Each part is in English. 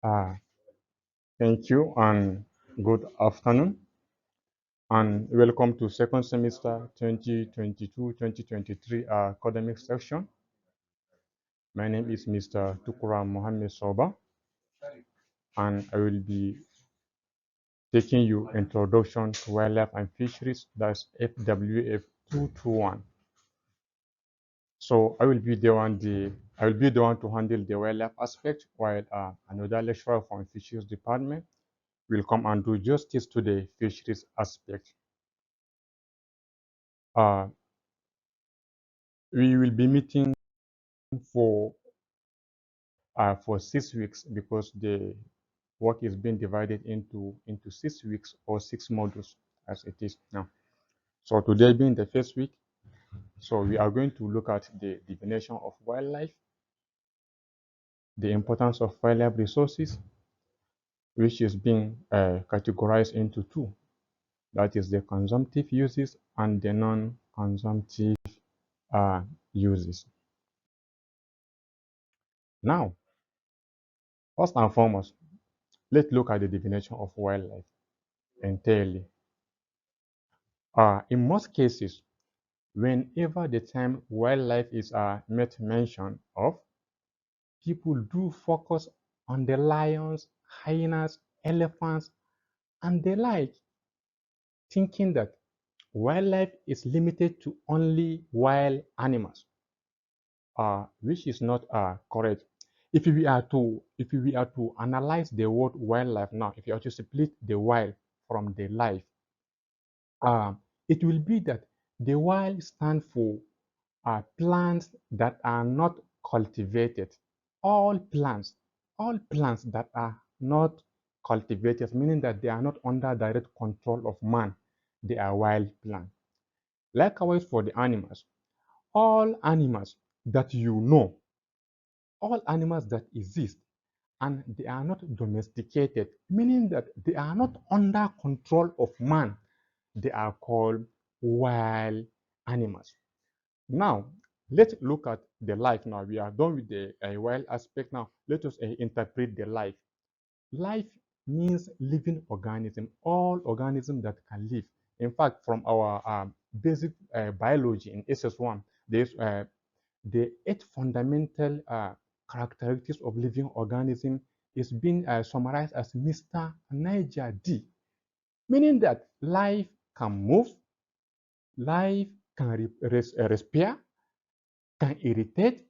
Uh, Thank you and good afternoon and welcome to second semester 2022-2023 academic section. My name is Mr. Tukura Mohammed Soba and I will be taking you introduction to wildlife and fisheries, that's FWF 221. So I will be the one to handle the wildlife aspect while another lecturer from fisheries department will come and do justice to the fisheries aspect. Uh, we will be meeting for 6 weeks because the work is being divided into 6 weeks or 6 modules as it is now. So today being the first week, so we are going to look at the definition of wildlife, the importance of wildlife resources, which is being categorized into two. That is the consumptive uses and the non-consumptive uses. Now, first and foremost, let's look at the definition of wildlife entirely. In most cases, whenever the term wildlife is made mention of, people do focus on the lions, hyenas, elephants, and the like, thinking that wildlife is limited to only wild animals, which is not correct. If we are to analyze the word wildlife now, if you are to split the wild from the life, uh, it will be that the wild stand for plants that are not cultivated. All plants, all plants that are not cultivated, meaning that they are not under direct control of man, they are wild plants. Likewise for the animals, all animals that you know, all animals that exist and they are not domesticated, meaning that they are not under control of man, they are called wild animals. Now, let's look at the life now. We are done with the wild aspect now. Let us interpret the life. Life means living organism, all organisms that can live. In fact, from our basic biology in SS1, there's the 8 fundamental characteristics of living organism is being summarized as Mr. Niger D, meaning that life can move, life can respire, can irritate,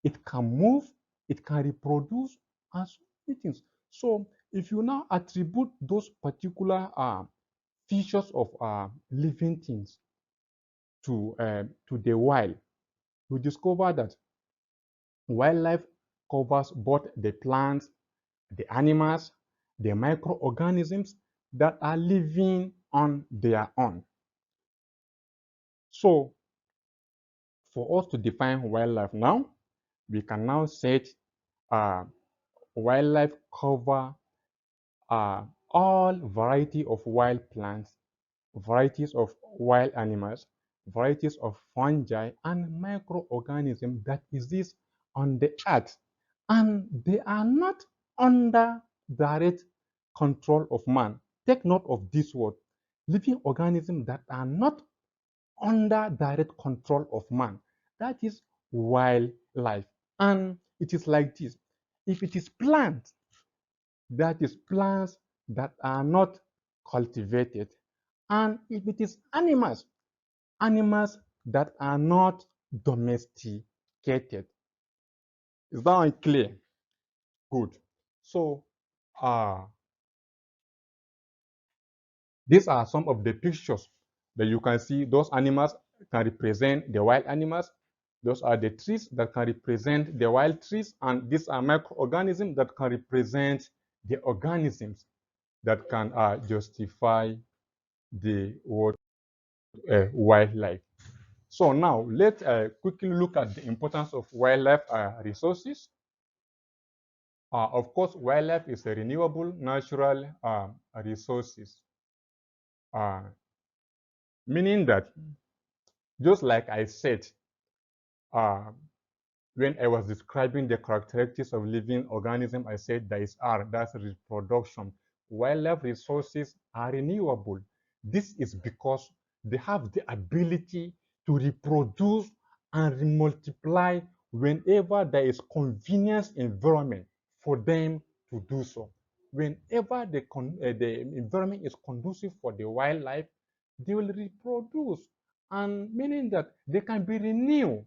it can move, it can reproduce, and so many things. So if you now attribute those particular features of living things to the wild, you discover that wildlife covers both the plants, the animals, the microorganisms that are living on their own. So for us to define wildlife now, we can now set uh, wildlife cover all variety of wild plants, varieties of wild animals, varieties of fungi and microorganisms that exist on the earth, and they are not under direct control of man. Take note of this word, living organisms that are not under direct control of man. That is wildlife. And it is like this. If it is plants, that is plants that are not cultivated. And if it is animals, animals that are not domesticated. Is that unclear? Good. So these are some of the pictures that you can see. Those animals can represent the wild animals. Those are the trees that can represent the wild trees. And these are microorganisms that can represent the organisms that can justify the word wildlife. So now let's quickly look at the importance of wildlife resources. Of course, wildlife is a renewable natural resources, uh, meaning that just like I said, uh, when I was describing the characteristics of living organism, I said there is R, that's reproduction. Wildlife resources are renewable. This is because they have the ability to reproduce and multiply whenever there is convenience environment for them to do so. Whenever the environment is conducive for the wildlife, they will reproduce, and meaning that they can be renewed.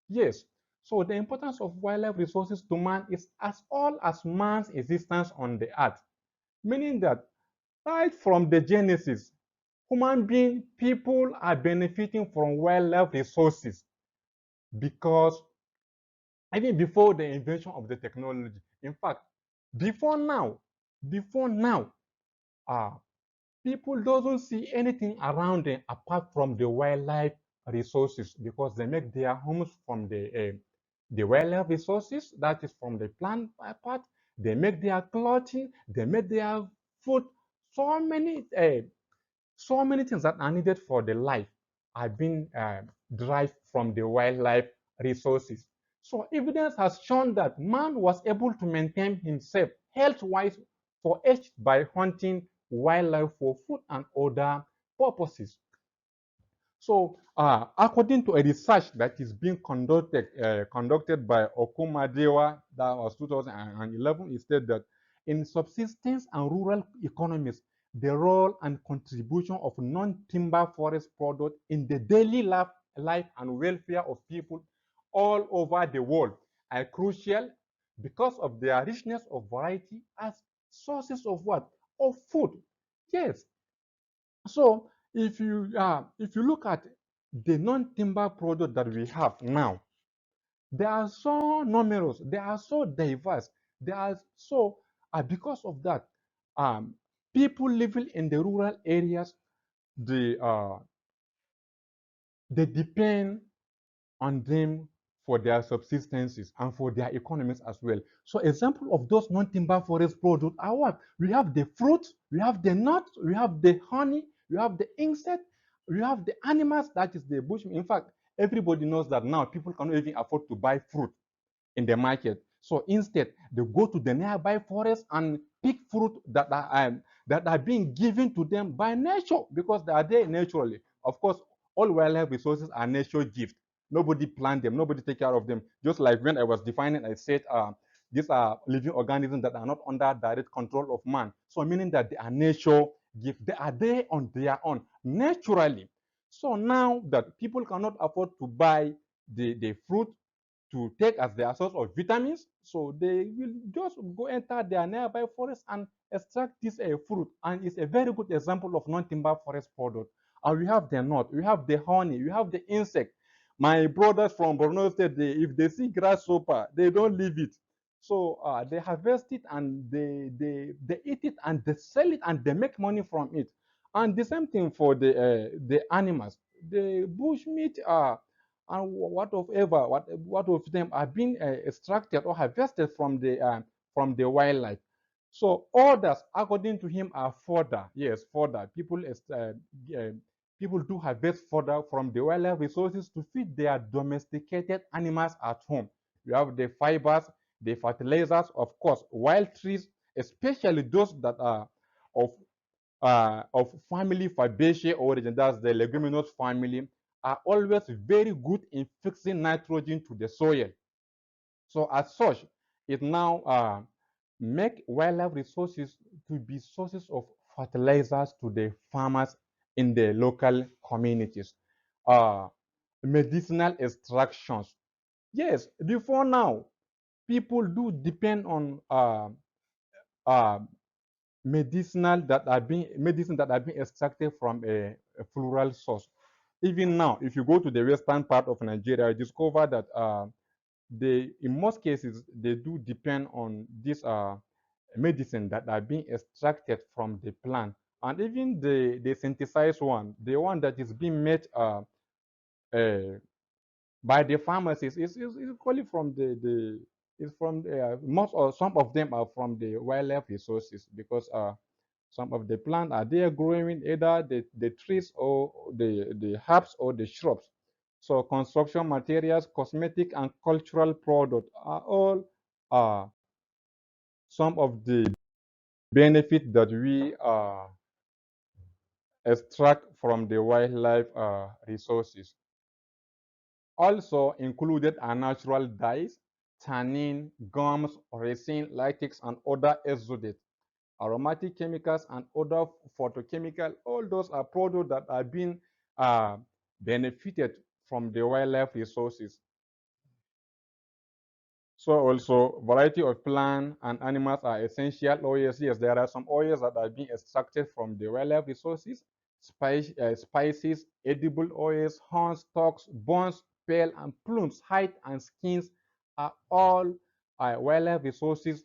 Yes, so the importance of wildlife resources to man is as old as man's existence on the earth, meaning that right from the Genesis, human being people are benefiting from wildlife resources because even before the invention of the technology, in fact, before now, before now, uh, people doesn't see anything around them apart from the wildlife resources because they make their homes from the wildlife resources, that is from the plant part. They make their clothing, they make their food. So many so many things that are needed for the life are being derived from the wildlife resources. So evidence has shown that man was able to maintain himself health-wise for age by hunting wildlife for food and other purposes. So, according to a research that is being conducted by Okumadewa, that was 2011, it said that in subsistence and rural economies, the role and contribution of non-timber forest products in the daily life and welfare of people all over the world are crucial because of their richness of variety as sources of what? Of food. Yes, so if you look at the non-timber product that we have now, they are so numerous, they are so diverse, they are so because of that, um, people living in the rural areas, they they depend on them for their subsistences and for their economies as well. So example of those non-timber forest products are what? We have the fruit, we have the nuts, we have the honey, we have the insect, we have the animals, that is the bush. In fact, everybody knows that now people cannot even afford to buy fruit in the market. So instead, they go to the nearby forest and pick fruit that are being given to them by nature because they are there naturally. Of course, all wildlife resources are nature gifts. Nobody plant them, nobody take care of them. Just like when I was defining, I said these are living organisms that are not under direct control of man. So meaning that they are nature gifts. They are there on their own naturally. So now that people cannot afford to buy the fruit to take as their source of vitamins. So they will just go enter their nearby forest and extract this fruit. And it's a very good example of non-timber forest product. And we have the nut, we have the honey, we have the insect. My brothers from Borno State, if they see grasshopper, they don't leave it. So they harvest it and they eat it and they sell it and they make money from it. And the same thing for the animals. The bush meat and what of them are being extracted or harvested from the wildlife. So others, according to him, are fodder. Yes, fodder. People do harvest fodder from the wildlife resources to feed their domesticated animals at home. You have the fibers, the fertilizers, of course, wild trees, especially those that are of of family Fabaceae origin, that's the leguminous family, are always very good in fixing nitrogen to the soil. So as such, it now make wildlife resources to be sources of fertilizers to the farmers in the local communities. Uh, Medicinal extractions. Yes, before now, people do depend on uh, medicine that are being extracted from a floral source. Even now, if you go to the western part of Nigeria, you discover that they, in most cases, they do depend on this medicine that are being extracted from the plant. And even the synthesized one, the one that is being made uh, by the pharmacists is equally from the is from most or some of them are from the wildlife resources because some of the plants are there growing either the trees or the herbs or the shrubs. So construction materials, cosmetic, and cultural products are all some of the benefits that we extract from the wildlife resources. Also included are natural dyes, tannin, gums, resin, latex, and other exudates, aromatic chemicals, and other photochemical. All those are products that are being benefited from the wildlife resources. So also variety of plant and animals are essential oils. Yes, there are some oils that are being extracted from the wildlife resources, spices, edible oils, horns, stalks, bones, pale and plumes, hide and skins are all wildlife resources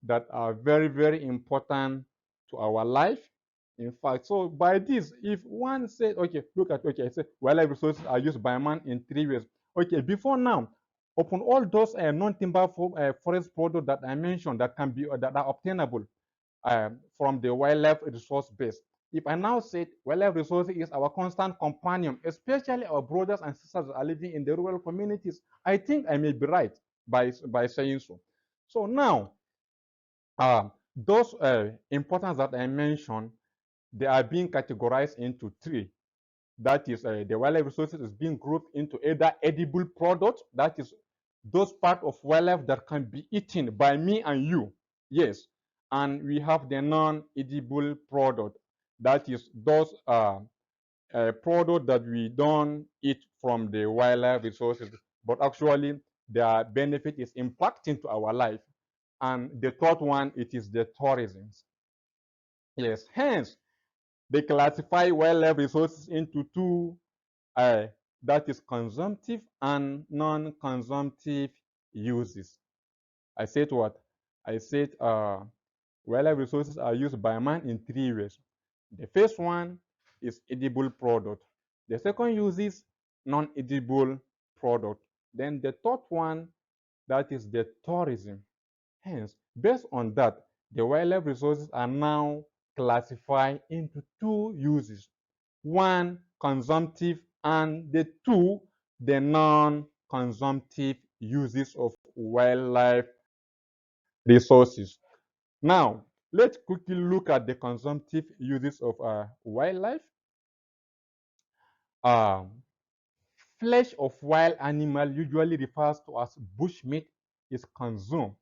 that are very, very important to our life. In fact, so by this, if one said, okay, look at, okay, I said wildlife resources are used by man in 3 ways. Okay, before now, upon all those non-timber forest products that I mentioned that can be that are obtainable from the wildlife resource base. If I now say wildlife resources is our constant companion, especially our brothers and sisters that are living in the rural communities, I think I may be right by saying so. So now, those importance that I mentioned, they are being categorized into three. That is, the wildlife resources is being grouped into either edible products, that is, those part of wildlife that can be eaten by me and you. Yes. And we have the non-edible product, that is, those product that we don't eat from the wildlife resources, but actually their benefit is impacting to our life. And the third one, it is the tourism. Yes, hence they classify wildlife resources into two, uh, that is consumptive and non-consumptive uses. I said what? I said wildlife resources are used by man in 3 ways. The first one is edible product. The second use is non-edible product. Then the third one, that is the tourism. Hence, based on that, the wildlife resources are now classified into two uses. One, consumptive, and the two, the non-consumptive uses of wildlife resources. Now, let's quickly look at the consumptive uses of wildlife. Um, Flesh of wild animal, usually refers to as bushmeat, is consumed.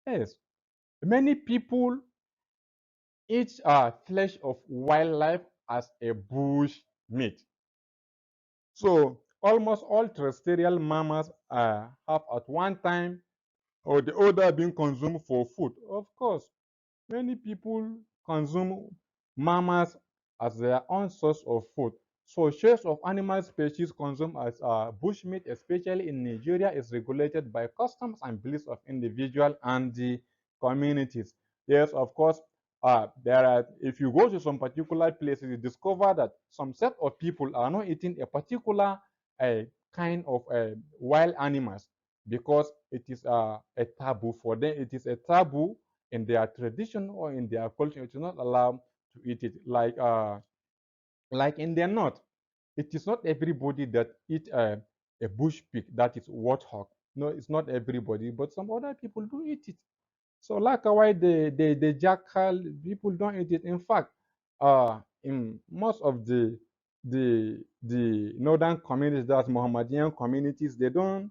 Yes, many people eat flesh of wildlife as a bush meat. So almost all terrestrial mammals have at one time or the other been consumed for food. Of course, many people consume mammals as their own source of food. So shares of animal species consumed as bushmeat, especially in Nigeria, is regulated by customs and beliefs of individual and the communities. Yes, of course, there are, if you go to some particular places, you discover that some set of people are not eating a particular kind of wild animals because it is a taboo for them. It is a taboo in their tradition or in their culture. It is not allowed to eat it. Like in the north, it is not everybody that eat a bush pig, that is warthog. No, it's not everybody, but some other people do eat it. So like why the jackal, people don't eat it. In fact, in most of the northern communities, that's Mohammedan communities, they don't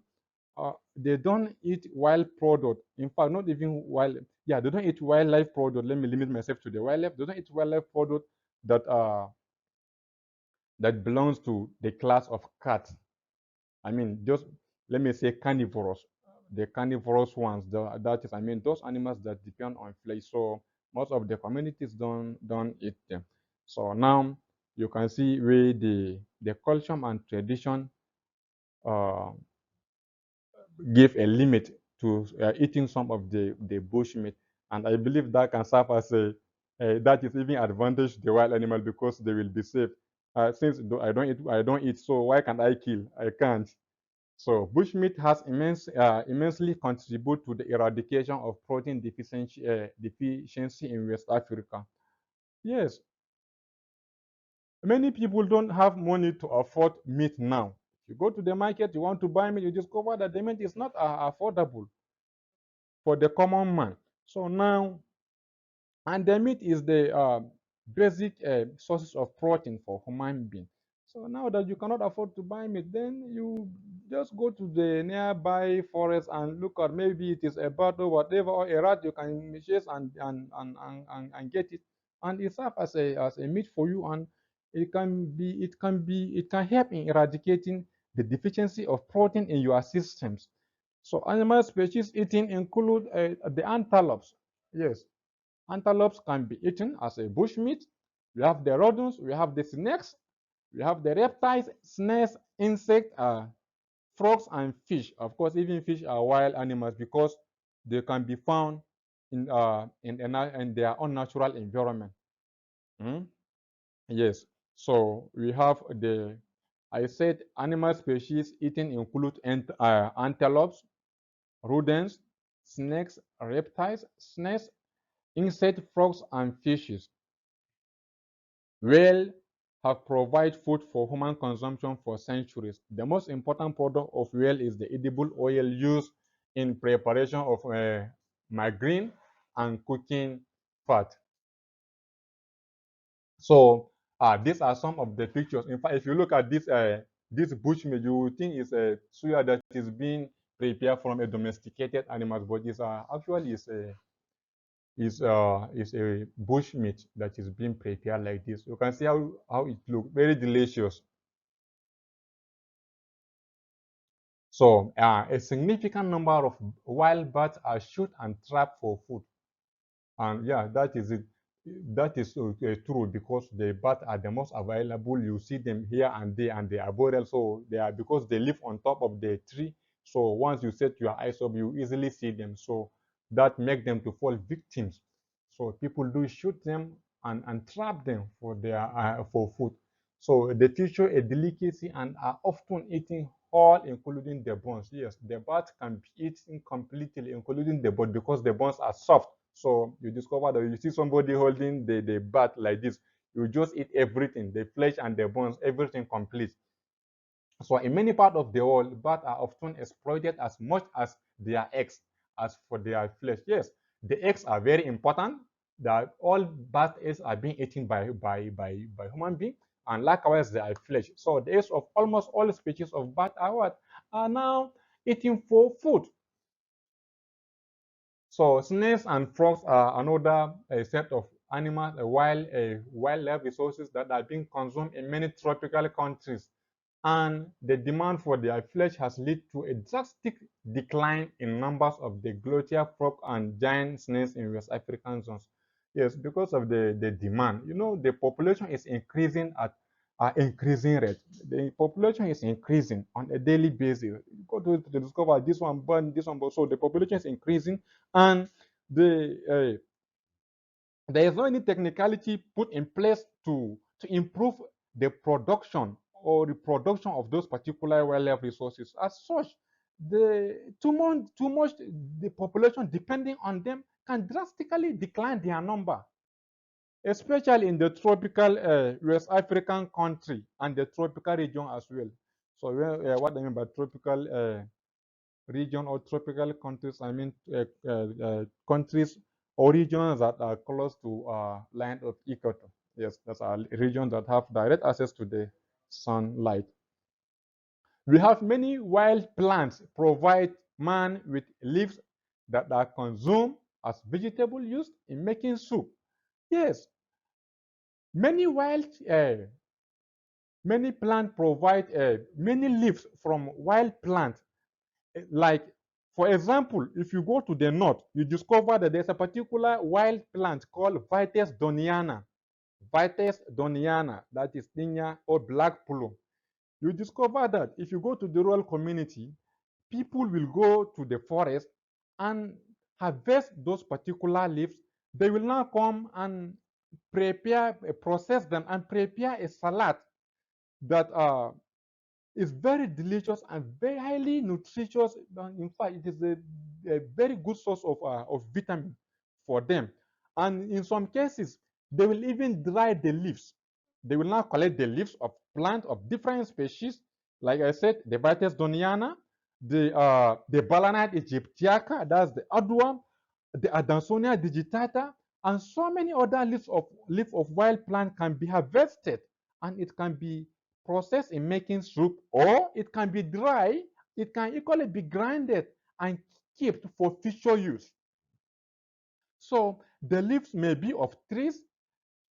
eat wild product. In fact, not even wild. Yeah, they don't eat wildlife product. Let me limit myself to the wildlife. They don't eat wildlife product that that belongs to the class of cat. I mean, just let me say carnivorous. The carnivorous ones. That is, I mean, those animals that depend on flesh. So most of the communities don't eat them. So now you can see where the culture and tradition uh, give a limit to eating some of the bush meat. And I believe that can serve as that is even advantage to the wild animal because they will be safe. Since I don't eat, so why can't I kill? I can't. So bushmeat has immensely contributed to the eradication of protein deficiency in West Africa. Yes, many people don't have money to afford meat now. You go to the market, you want to buy meat, you discover that the meat is not affordable for the common man. So now, and the meat is the basic sources of protein for human being. So now that you cannot afford to buy meat, then you just go to the nearby forest and look at, maybe it is a bird or whatever, or a rat you can chase and get it, and it serves as a meat for you, and it can help in eradicating the deficiency of protein in your systems. So animal species eating include the antelopes. Yes, antelopes can be eaten as a bushmeat. We have the rodents, we have the snakes, we have the reptiles, snails, insects, frogs, and fish. Of course, even fish are wild animals because they can be found in their own natural environment. Mm? Yes. So we have I said animal species eaten include antelopes, rodents, snakes, reptiles, snails, insect, frogs, and fishes. Whale have provided food for human consumption for centuries. The most important product of whale is the edible oil used in preparation of margarine and cooking fat. So these are some of the pictures. In fact, if you look at this bushmeat, you would think it's a suya that is being prepared from a domesticated animal, but it's actually is a bush meat that is being prepared like this. You can see how it looks, very delicious. So a significant number of wild birds are shot and trapped for food. And yeah, that is it. That is true because the birds are the most available. You see them here and there, and they are boreal. So they are, because they live on top of the tree. So once you set your eyes up, you easily see them. So that makes them to fall victims. So people do shoot them and trap them for their for food. So they feature a delicacy and are often eaten whole, including the bones. Yes, the bird can be eaten completely, including the bone, because the bones are soft. So you discover that you see somebody holding the bat like this, you just eat everything, the flesh and the bones, everything complete. So in many parts of the world, bats are often exploited as much as their eggs as for their flesh. Yes, the eggs are very important. That all bat eggs are being eaten by human beings, and likewise they are flesh. So the eggs of almost all species of bat are what? Are now eaten for food. So snails and frogs are another set of animals, wildlife resources that are being consumed in many tropical countries, and the demand for their flesh has led to a drastic decline in numbers of the glotter frog and giant snails in West African zones. Yes, because of the demand. You know, the population is increasing at an increasing rate. The population is increasing on a daily basis. You go to discover this one burn, this one burn. So the population is increasing, and there is no any technicality put in place to improve the production or the production of those particular wildlife resources. As such, too much the population depending on them can drastically decline their number, especially in the tropical West African country and the tropical region as well. So what I mean by tropical region or tropical countries, I mean countries or regions that are close to land of equator. Yes, that's a region that have direct access to the sunlight. We have many wild plants provide man with leaves that are consumed as vegetable used in making soup. Yes, many wild many plants provide many leaves from wild plants. Like, for example, if you go to the north, you discover that there's a particular wild plant called Vitis doniana. Vitis doniana, that is Dinya or black plum. You discover that if you go to the rural community, people will go to the forest and harvest those particular leaves. They will now come and process them and prepare a salad that is very delicious and very highly nutritious. In fact, it is a very good source of vitamin for them. And in some cases, they will even dry the leaves. They will now collect the leaves of plants of different species. Like I said, the Vitis doniana, the Balanite aegyptiaca, that's the odd one, the Adansonia digitata, and so many other leaf of wild plant can be harvested, and it can be processed in making soup, or it can be dry. It can equally be grinded and kept for future use. So the leaves may be of trees,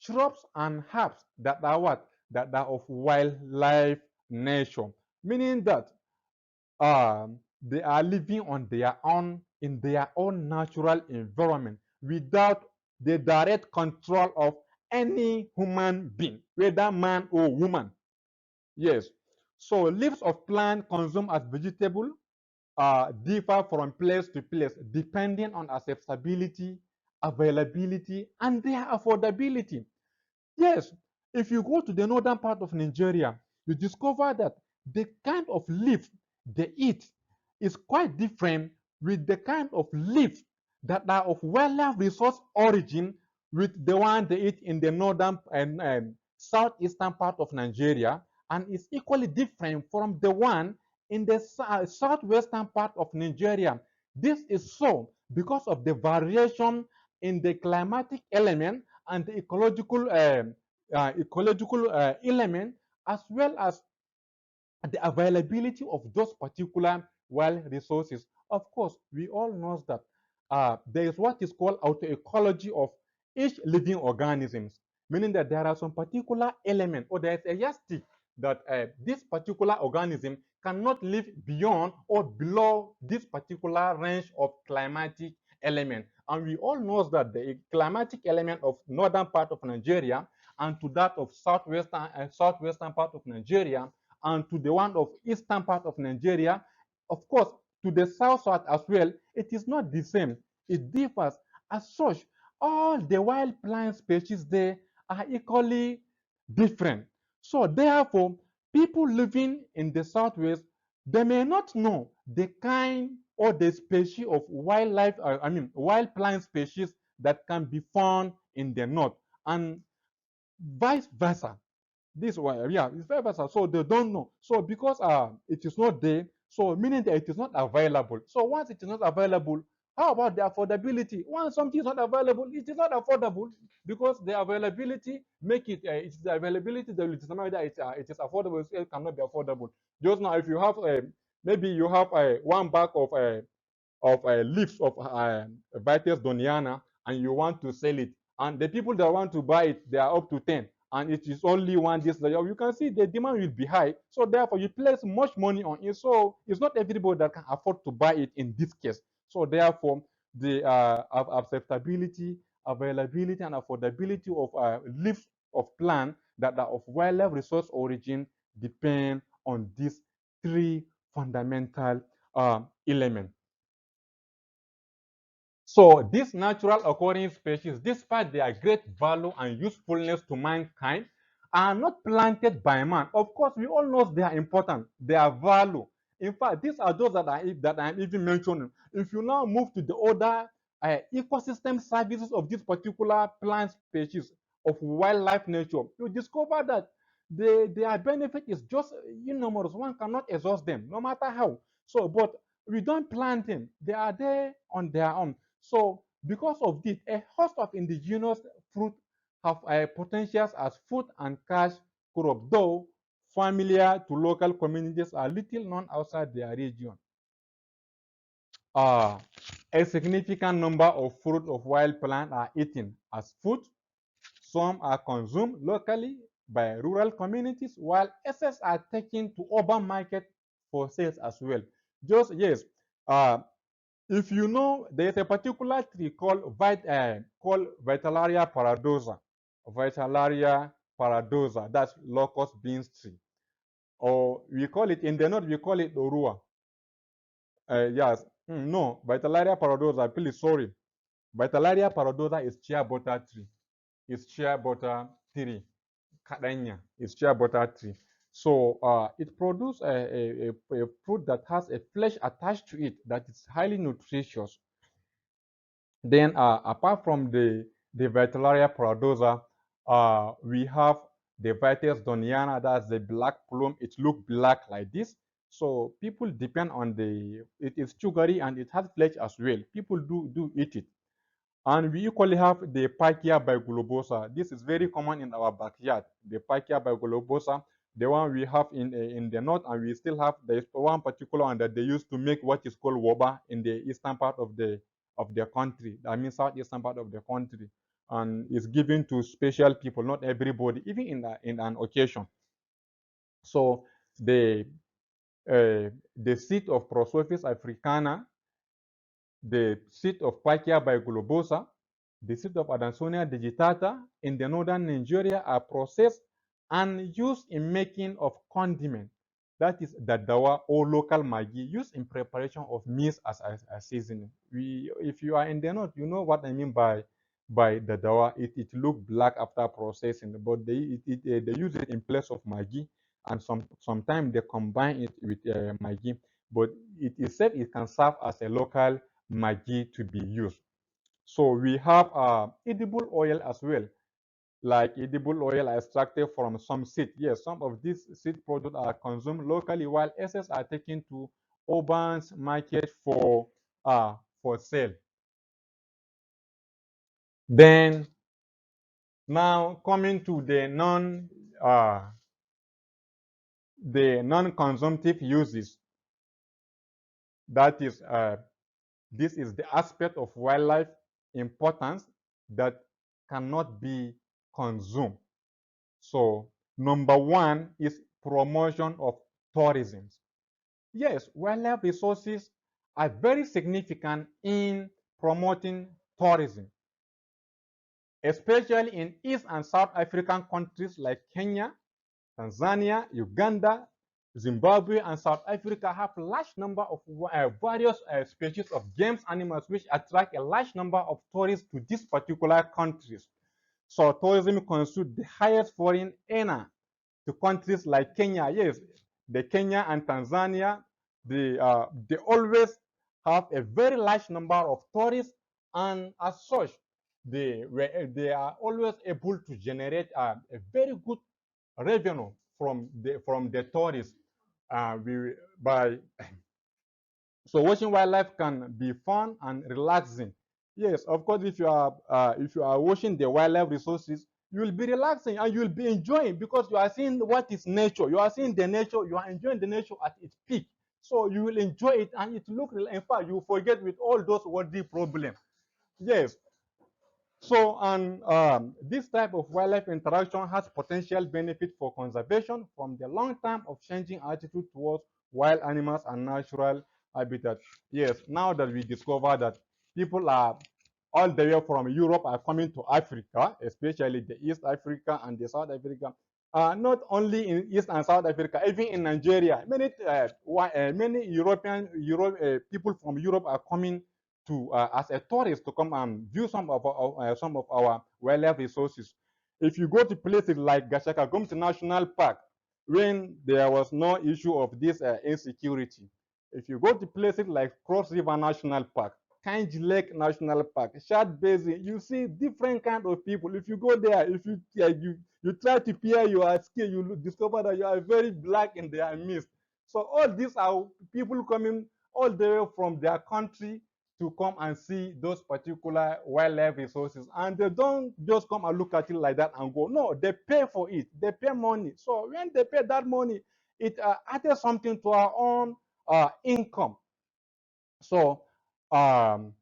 shrubs, and herbs that are what? That are of wildlife nature, meaning that they are living on their own in their own natural environment without the direct control of any human being, whether man or woman. Yes. So leaves of plant consumed as vegetable differ from place to place depending on accessibility, availability, and their affordability. Yes, if you go to the northern part of Nigeria, you discover that the kind of leaf they eat is quite different with the kind of leaf that are of wildlife resource origin with the one they eat in the northern and southeastern part of Nigeria, and is equally different from the one in the southwestern part of Nigeria. This is so because of the variation in the climatic element and the ecological element, as well as the availability of those particular wild resources. Of course, we all know that there is what is called autoecology of each living organisms, meaning that there are some particular element or there is a yardstick that this particular organism cannot live beyond or below this particular range of climatic element. And we all know that the climatic element of northern part of Nigeria and to that of southwestern part of Nigeria and to the one of eastern part of Nigeria, of course, to the south as well, it is not the same. It differs. As such, all the wild plant species there are equally different. So therefore, people living in the southwest, they may not know the kind or the species of wildlife, wild plant species that can be found in the north, and vice versa. This one, yeah, it's very versatile. So they don't know. So because it is not there, so meaning that it is not available. So once it is not available, how about the affordability? Once something is not available, it is not affordable because the availability make it. It's the availability that will determine whether it is affordable. It cannot be affordable. Just now, if you have maybe you have one bag of leaves of Vitis doniana and you want to sell it, and the people that want to buy it, they are up to 10, and it is only one this, you can see the demand will be high. So therefore, you place much money on it. So it's not everybody that can afford to buy it in this case. So therefore, the acceptability, availability, and affordability of leaves of plant that are of wildlife resource origin depend on these three fundamental elements. So these natural occurring species, despite their great value and usefulness to mankind, are not planted by man. Of course, we all know they are important, their value. In fact, these are those that I'm even mentioning. If you now move to the other ecosystem services of this particular plant species of wildlife nature, you discover that their benefit is just enormous. One cannot exhaust them, no matter how. So, but we don't plant them. They are there on their own. So because of this, a host of indigenous fruit have potentials as food and cash crop, though familiar to local communities are little known outside their region. Uh, a significant number of fruit of wild plant are eaten as food. Some are consumed locally by rural communities, while excess are taken to urban market for sales as well. Just yes, uh, if you know, there is a particular tree called Vitellaria paradoxa. Vitellaria paradoxa, that's locust beans tree. Or we call it, in the north, we call it Orua. Yes, no, Vitellaria paradoxa, please, sorry. Vitellaria paradoxa is chia butter tree. It's chia butter tree. Kadanya is chia butter tree. So it produces a fruit that has a flesh attached to it that is highly nutritious. Then apart from the Vitellaria paradoxa, we have the Vitis doniana, that's the black plume, it looks black like this. So people depend on it is sugary and it has flesh as well. People do eat it. And we equally have the Pachyia biglobosa. This is very common in our backyard. The Pachyia biglobosa, the one we have in the north, and we still have, there is one particular one that they used to make what is called woba in the eastern part of the country. I mean southeastern part of the country, and it's given to special people, not everybody, even in an occasion. So the seed of Prosopis africana, the seed of Pachyia biglobosa, the seed of Adansonia digitata in the northern Nigeria are processed and used in making of condiment. That is daddawa or local maggi used in preparation of meats as a seasoning. If you are in the north, you know what I mean by daddawa. It look black after processing, but they use it in place of maggi, and sometimes they combine it with maggi. But it is said it can serve as a local maggi to be used. So we have edible oil as well, like edible oil extracted from some seed. Yes, some of these seed products are consumed locally, while excess are taken to urban market for sale. Then now coming to the non-consumptive uses. That is this is the aspect of wildlife importance that cannot be consumed. So number one is promotion of tourism. Yes, wildlife resources are very significant in promoting tourism, especially in East and South African countries like Kenya, Tanzania, Uganda, Zimbabwe, and South Africa have a large number of various species of games animals which attract a large number of tourists to these particular countries. So tourism constitutes the highest foreign earner to countries like Kenya. Yes, the Kenya and Tanzania, they always have a very large number of tourists, and as such, they are always able to generate a very good revenue from the tourists. By So watching wildlife can be fun and relaxing. Yes, of course, if you are watching the wildlife resources, you will be relaxing and you will be enjoying, because you are seeing what is nature. You are seeing the nature. You are enjoying the nature at its peak. So you will enjoy it, and it look. In fact, you forget with all those worldly problems. Yes, so, and this type of wildlife interaction has potential benefit for conservation from the long term of changing attitude towards wild animals and natural habitat. Yes, now that we discover that people are all the way from Europe are coming to Africa, especially the East Africa and the South Africa. Not only in East and South Africa, even in Nigeria, many people from Europe are coming to as a tourist to come and view some of our wildlife resources. If you go to places like Gashaka Gumti National Park, when there was no issue of this insecurity, if you go to places like Cross River National Park, Kanji Lake National Park, Shad Basin, you see different kind of people. If you go there, if you try to peer your skin, you discover that you are very black in their midst. So all these are people coming all the way from their country to come and see those particular wildlife resources, and they don't just come and look at it like that and go. No, they pay for it. They pay money. So when they pay that money, it added something to our own income. So um,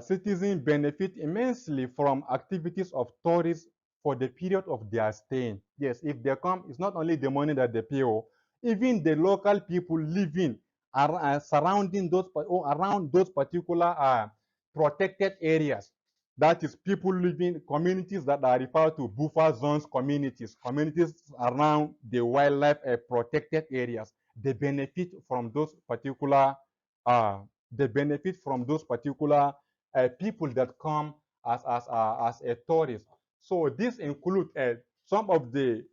citizens benefit immensely from activities of tourists for the period of their staying. Yes, if they come, it's not only the money that they pay, even the local people living surrounding those or around those particular protected areas. That is, people living communities that are referred to buffer zones communities around the wildlife protected areas. They benefit from those particular uh, people that come as a tourist. So this includes some of the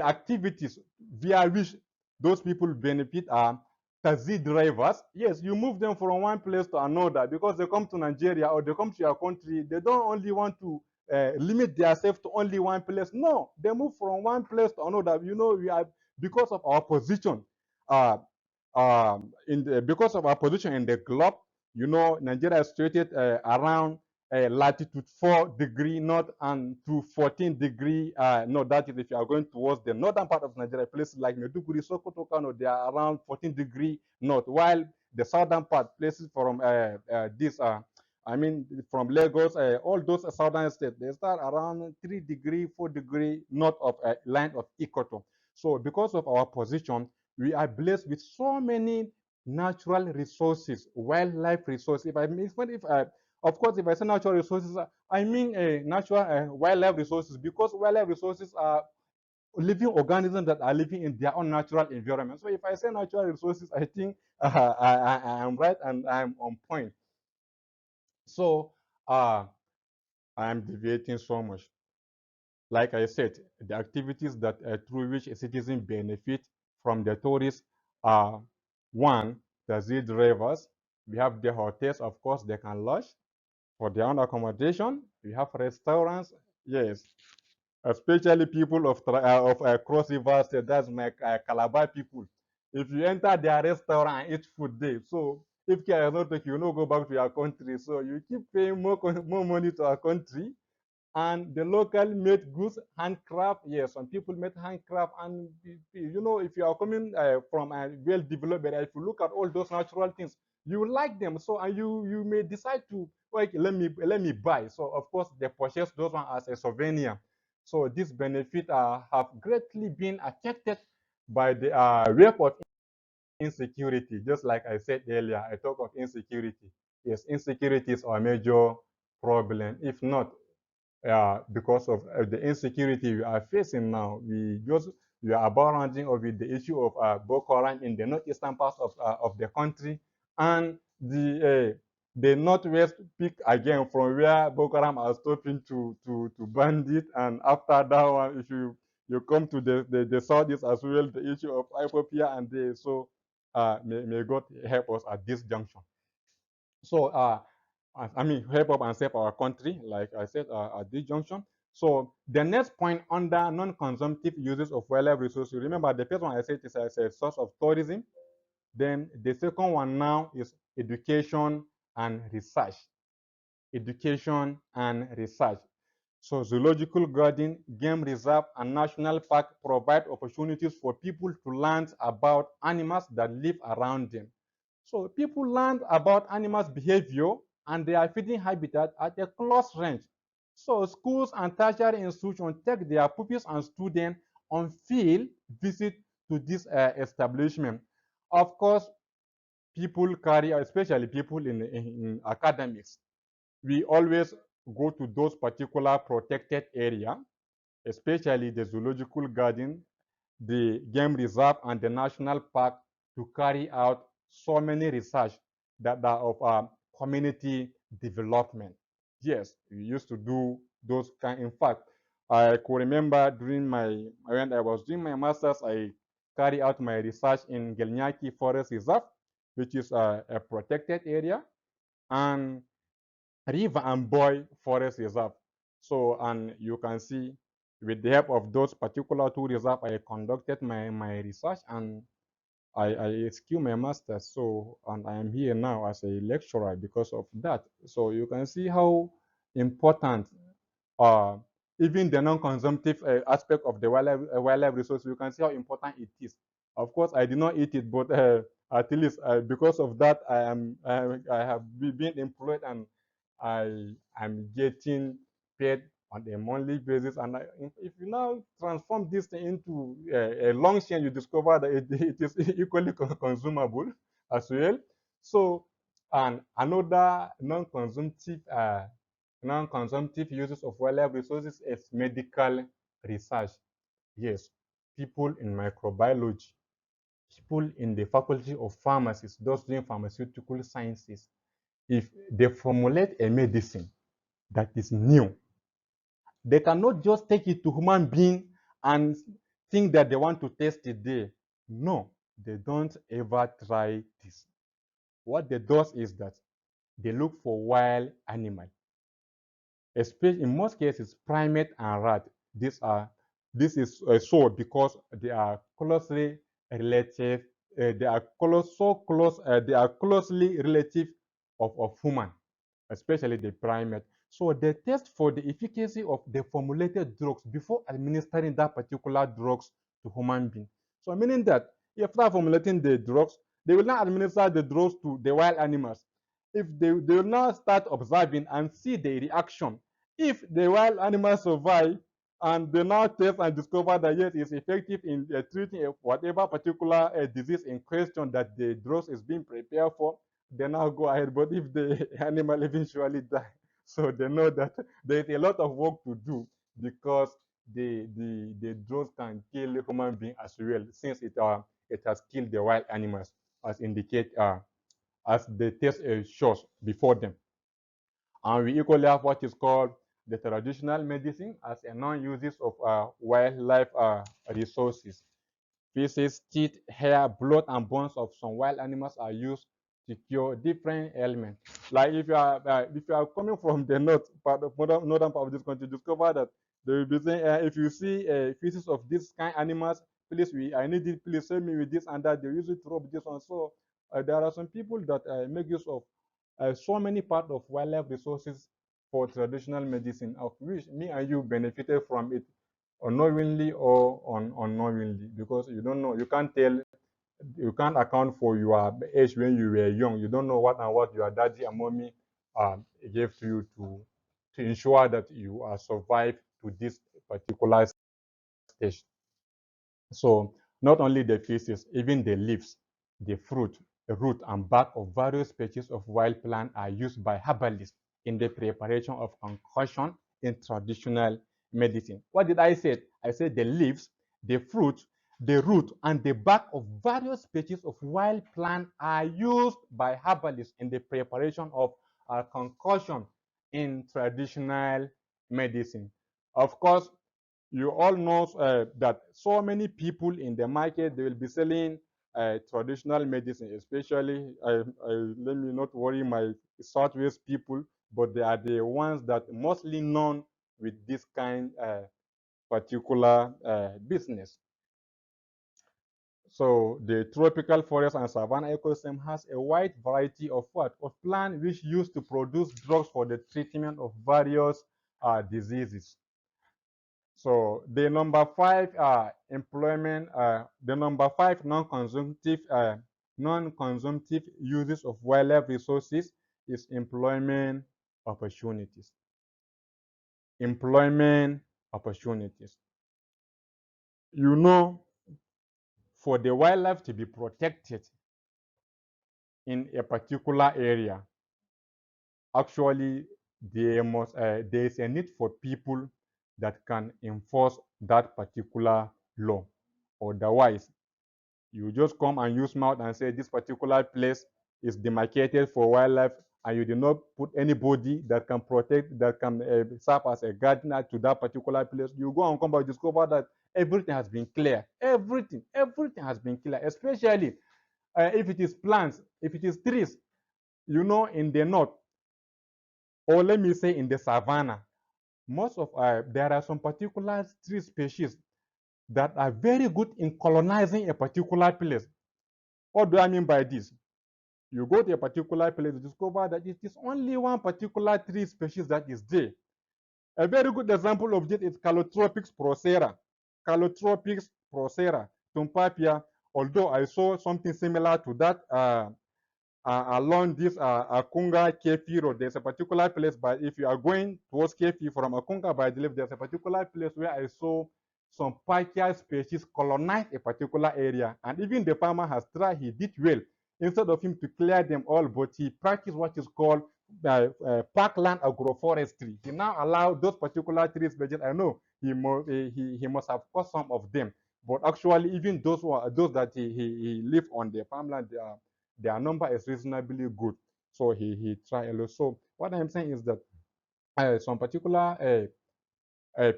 activities via which those people benefit are taxi drivers. Yes, you move them from one place to another because they come to Nigeria or they come to your country. They don't only want to limit themselves to only one place. No, they move from one place to another. We are, because of our position, uh, because of our position in the globe. Nigeria is situated around latitude 4 degree north and to 14 degree north. That is, if you are going towards the northern part of Nigeria, places like Maiduguri, Sokoto, Kano, they are around 14 degree north, while the southern part, places from from Lagos, all those southern states, they start around 3 degree, 4 degree north of line of equator. So because of our position, we are blessed with so many natural resources, wildlife resources. Of course, if I say natural resources, I mean natural wildlife resources, because wildlife resources are living organisms that are living in their own natural environment. So if I say natural resources, I think I am right and I'm on point. So I am deviating so much. Like I said, the activities that through which a citizen benefit from the tourists are: one, the Z drivers. We have the hotels, of course, they can lodge for their own accommodation. We have restaurants, yes, especially people of Cross River State, that's my Calabar people. If you enter their restaurant and eat food there, so if care is not taken, you no go back to your country. So you keep paying more money to our country. And the local made goods, handcraft. Yes, some people made handcraft, and if you are coming from a well-developed area, if you look at all those natural things, you like them. So, and you may decide to, like, let me buy. So of course they purchase those ones as a souvenir. So this benefit have greatly been affected by the wave of insecurity. Just like I said earlier, I talk of insecurity. Yes, insecurity is our major problem. If not, because of the insecurity we are facing now, we are abounding over the issue of Boko Haram in the northeastern parts of the country, and the northwest peak again from where Boko Haram are stopping to bandit, and after that one, if you come to the southeast as well, the issue of Ethiopia, and may God help us at this junction. So help up and save our country, like I said, at this junction. So the next point under non-consumptive uses of wildlife resources, remember the first one I said is as a source of tourism. Then the second one now is education and research. Education and research. So zoological garden, game reserve, and national park provide opportunities for people to learn about animals that live around them. So people learn about animals' behavior and their feeding habitat at a close range. So schools and tertiary institutions take their pupils and students on field visit to this establishment. Of course, people carry, especially people in academics, we always go to those particular protected area, especially the zoological garden, the game reserve, and the national park, to carry out so many research that are of community development. Yes, we used to do those kind. In fact, I could remember when I was doing my master's, I carried out my research in Gelnyaki Forest Reserve, which is a protected area, and River and Boy Forest Reserve. So, and you can see, with the help of those particular two reserves, I conducted my research, and I secured my master's. So, and I am here now as a lecturer because of that. So you can see how important uh, even the non-consumptive aspect of the wildlife resource, you can see how important it is. Of course, I did not eat it, but at least because of that, I have been employed, and I am getting paid on a monthly basis. And if you now transform this thing into a long chain, you discover that it is equally consumable as well. So, and another non-consumptive uses of wildlife resources is medical research. Yes, people in microbiology, people in the faculty of pharmacies, those doing pharmaceutical sciences, if they formulate a medicine that is new, they cannot just take it to human being and think that they want to test it there. No, they don't ever try this. What they do is that they look for wild animal. especially in most cases, primate and rat. These are this is so because they are closely relative. They are close, so close. They are closely relative of human, especially the primate. So they test for the efficacy of the formulated drugs before administering that particular drugs to human being. So meaning that after formulating the drugs, they will not administer the drugs to the wild animals. If they will now start observing and see the reaction. If the wild animals survive and they now test and discover that yes, it's effective in treating whatever particular disease in question that the drugs is being prepared for, they now go ahead. But if the animal eventually die, so they know that there's a lot of work to do because the drugs can kill human being as well, since it has killed the wild animals as indicate as the test shows before them. And we equally have what is called the traditional medicine as a non-uses of wildlife resources. Feces, teeth, hair, blood, and bones of some wild animals are used to cure different ailments. Like if you are coming from the northern part of this country, discover that they will be saying if you see feces of this kind animals, please I need it, please send me with this and that. They use it to rub this one. So there are some people that make use of so many part of wildlife resources for traditional medicine, of which me and you benefited from it unknowingly or unknowingly, because you don't know, you can't tell, you can't account for your age when you were young. You don't know what and what your daddy and mommy gave to you to ensure that you are survive to this particular stage. So not only the feces, even the leaves, the fruit, the root, and bark of various species of wild plant are used by herbalists in the preparation of concussion in traditional medicine. What did I say? I said the leaves, the fruit, the root, and the bark of various species of wild plant are used by herbalists in the preparation of concussion in traditional medicine. Of course, you all know that so many people in the market, they will be selling traditional medicine, especially let me not worry my southwest people, but they are the ones that mostly known with this kind particular business. So the tropical forest and savanna ecosystem has a wide variety of what? Of plants which used to produce drugs for the treatment of various diseases. So the number five employment, the number five non-consumptive uses of wildlife resources is employment opportunities. Employment opportunities. You know, for the wildlife to be protected in a particular area, actually there is a need for people that can enforce that particular law. Otherwise, you just come and use mouth and say this particular place is demarcated for wildlife, and you do not put anybody that can protect, that can serve as a gardener to that particular place. You go and come back, discover that everything has been clear. Everything has been clear, especially if it is plants, if it is trees. You know, in the north, or let me say in the savannah, most of there are some particular tree species that are very good in colonizing a particular place. What do I mean by this? You go to a particular place, you discover that it is only one particular tree species that is there. A very good example of this is Calotropis procera. Calotropis procera, Tumpapia, although I saw something similar to that along this Akunga Kefi Road. There's a particular place, but if you are going towards Kefi from Akunga, by the there's a particular place where I saw some Pachia species colonize a particular area. And even the farmer has tried, he did well. Instead of him to clear them all, but he practiced what is called parkland agroforestry. He now allowed those particular tree species. I know he must have caught some of them, but actually even those that he lived on the farmland, their number is reasonably good. So he tried a lot. So what I'm saying is that some particular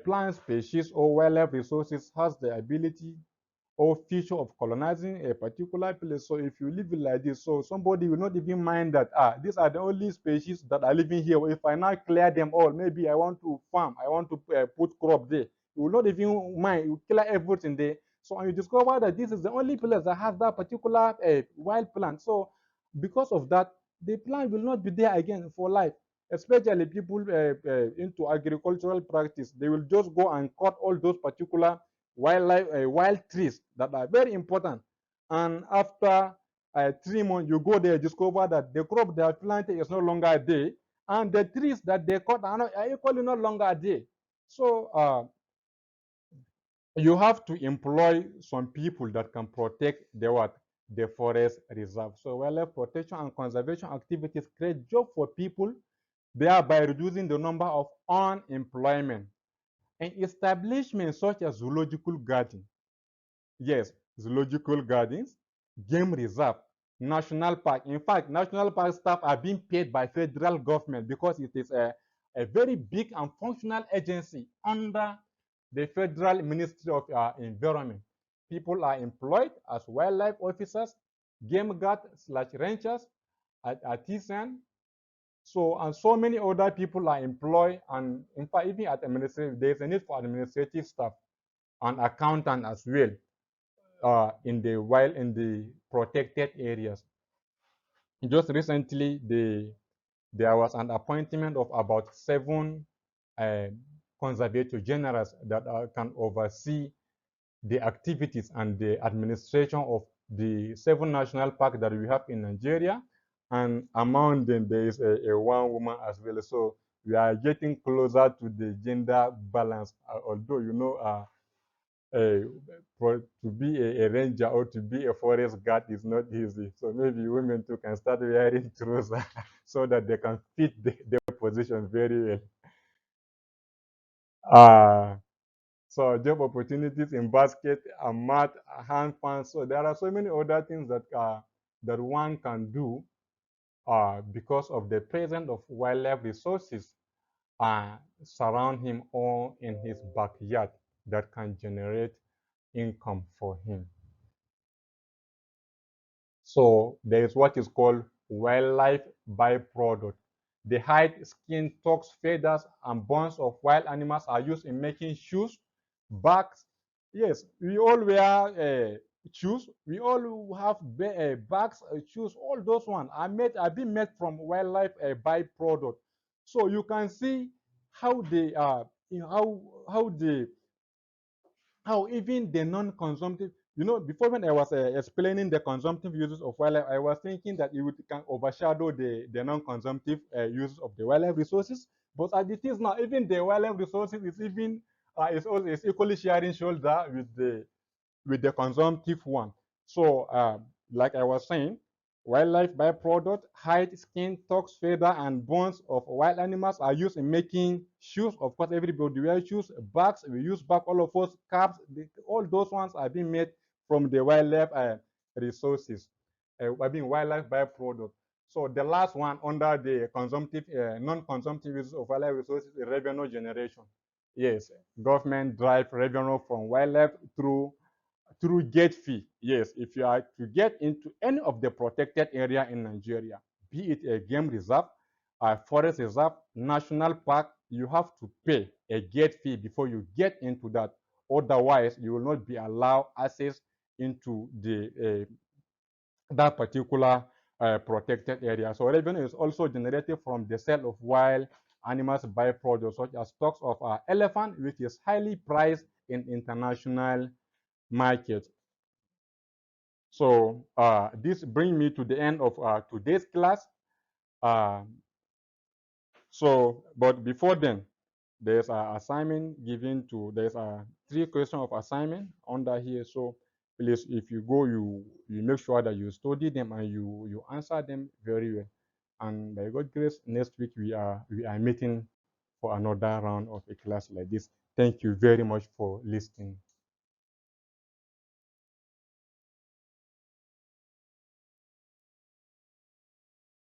plant species or wildlife resources has the ability or feature of colonizing a particular place. So if you live it like this, so somebody will not even mind that these are the only species that are living here. If I now clear them all, maybe I want to farm, I want to put crop there. You will not even mind. You clear everything there. So and you discover that this is the only place that has that particular wild plant. So because of that, the plant will not be there again for life. Especially people into agricultural practice, they will just go and cut all those particular wild trees that are very important. And after 3 months, you go there, discover that the crop they are planting is no longer there, and the trees that they cut are equally no longer there. So you have to employ some people that can protect the what? The forest reserve. So wildlife protection and conservation activities create jobs for people, thereby reducing the number of unemployment. And establishments such as zoological garden, yes, zoological gardens, game reserve, national park. In fact, national park staff are being paid by federal government because it is a very big and functional agency under the Federal Ministry of Environment. People are employed as wildlife officers, game guard slash rangers, artisans. So, and so many other people are employed, and in fact, even at administrative, there's a need for administrative staff and accountant as well in the protected areas. Just recently, there was an appointment of about 7 uh, conservator generals that can oversee the activities and the administration of the 7 national parks that we have in Nigeria. And among them, there is a one woman as well. So we are getting closer to the gender balance, although, uh, to be a ranger or to be a forest guard is not easy. So maybe women too can start wearing trousers so that they can fit their position very well. Uh, so job opportunities in basket and mat, hand fans. So there are so many other things that one can do because of the presence of wildlife resources surround him or in his backyard that can generate income for him. So there is what is called wildlife byproduct. The hide, skin, tusks, feathers, and bones of wild animals are used in making shoes, bags. Yes, we all wear shoes. We all have bags, shoes. All those ones are being made from wildlife byproduct. So you can see how they are, how they how even the non-consumptive, before when I was explaining the consumptive uses of wildlife, I was thinking that can overshadow the non-consumptive uses of the wildlife resources. But as it is now, even the wildlife resources is even is equally sharing shoulder with the consumptive one. So, like I was saying, wildlife byproduct, hide, skin, tusks, feather, and bones of wild animals are used in making shoes. Of course, everybody wears shoes, bags, we use bag, all of us, caps, all those ones are being made from the wildlife resources, wildlife byproduct. So the last one under the consumptive, non-consumptive uses of wildlife resources is revenue generation. Yes, government drive revenue from wildlife through gate fee. Yes, if you are to get into any of the protected area in Nigeria, be it a game reserve, a forest reserve, national park, you have to pay a gate fee before you get into that. Otherwise, you will not be allowed access into the that particular protected area. So revenue is also generated from the sale of wild animals byproducts such as stocks of elephant, which is highly priced in international markets. So this brings me to the end of today's class. Uh, but before then, there's an assignment given to, there's a 3 questions of assignment under here. So please, if you go, you make sure that you study them and you answer them very well. And by God's grace, next week we are meeting for another round of a class like this. Thank you very much for listening.